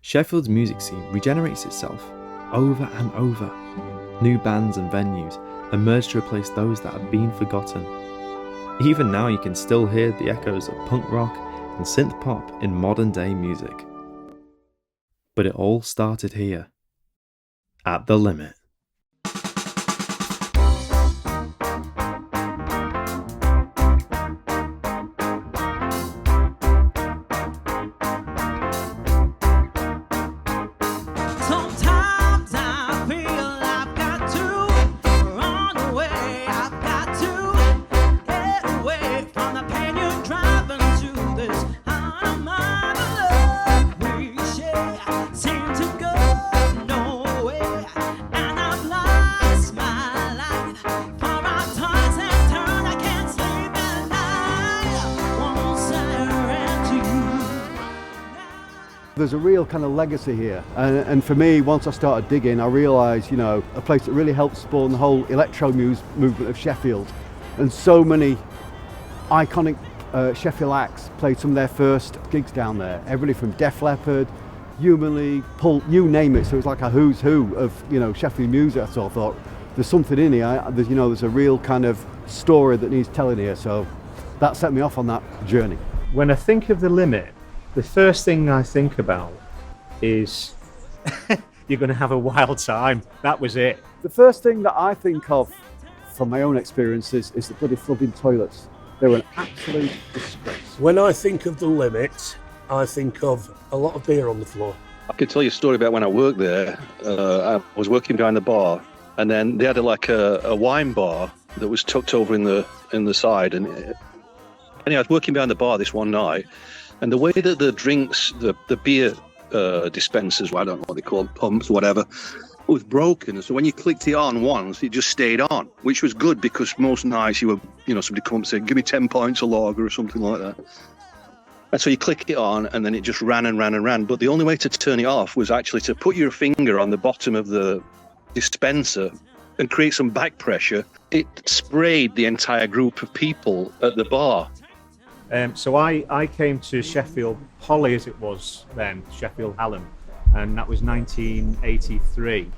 Sheffield's music scene regenerates itself over and over. New bands and venues emerge to replace those that have been forgotten. Even now you can still hear the echoes of punk rock and synth pop in modern day music. But it all started here, at The Limit. There's a real kind of legacy here, and for me, once I started digging, I realised, a place that really helped spawn the whole electro movement of Sheffield, and so many iconic Sheffield acts played some of their first gigs down there. Everybody from Def Leppard, Human League, Pulp, you name it. So it was like a who's who of Sheffield music. So I thought there's something in here. There's a real kind of story that needs telling here. So that set me off on that journey. When I think of The Limit, the first thing I think about is you're going to have a wild time. That was it. The first thing that I think of from my own experiences is the bloody flooding toilets. They were an absolute disgrace. When I think of The Limit, I think of a lot of beer on the floor. I could tell you a story about when I worked there. I was working behind the bar, and then they had a wine bar that was tucked over in the side. And anyway, I was working behind the bar this one night, and the way that the drinks, the beer dispensers, I don't know what they call them, pumps, whatever, was broken. So when you clicked it on once, it just stayed on, which was good because most nights you were, somebody come up and say, give me 10 points of lager or something like that. And so you click it on and then it just ran and ran and ran. But the only way to turn it off was actually to put your finger on the bottom of the dispenser and create some back pressure. It sprayed the entire group of people at the bar. So I came to Sheffield Poly, as it was then, Sheffield Hallam, and that was 1983.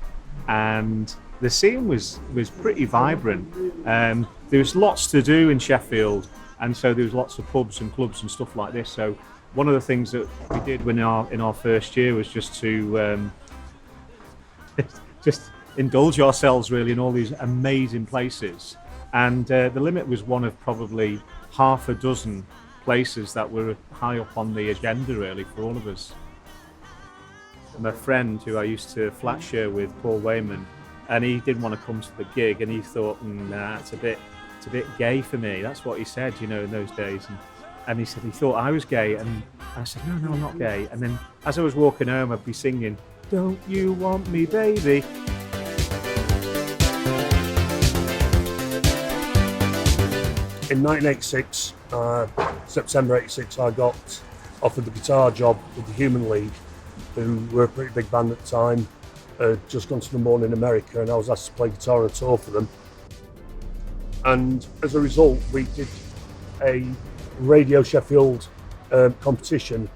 And the scene was pretty vibrant. There was lots to do in Sheffield, and so there was lots of pubs and clubs and stuff like this. So one of the things that we did in our first year was just to just indulge ourselves really in all these amazing places. And The Limit was one of probably half a dozen places that were high up on the agenda really for all of us. My friend who I used to flat share with, Paul Wayman, and he didn't want to come to the gig, and he thought, nah, it's a bit gay for me. That's what he said, in those days. And he said he thought I was gay, and I said, no, I'm not gay. And then as I was walking home, I'd be singing, "Don't you want me, baby?" In 1986, September 86, I got offered the guitar job with the Human League, who were a pretty big band at the time. Just gone to the Morning America, and I was asked to play guitar on a tour for them. And as a result, we did a Radio Sheffield competition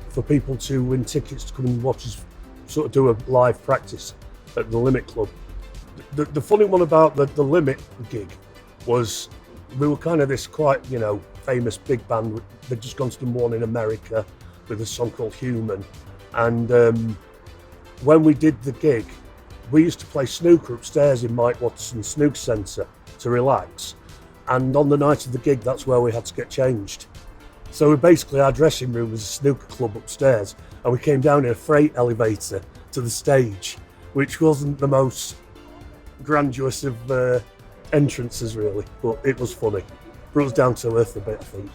for people to win tickets to come and watch us sort of do a live practice at the Limit Club. The funny one about the Limit gig was we were kind of this quite, famous big band. They'd just gone to the Morning America with a song called Human. And when we did the gig, we used to play snooker upstairs in Mike Watterson's snooker centre to relax. And on the night of the gig, that's where we had to get changed. So basically our dressing room was a snooker club upstairs, and we came down in a freight elevator to the stage, which wasn't the most grandiose of entrances really, but it was funny. Brought us down to earth a bit, I think.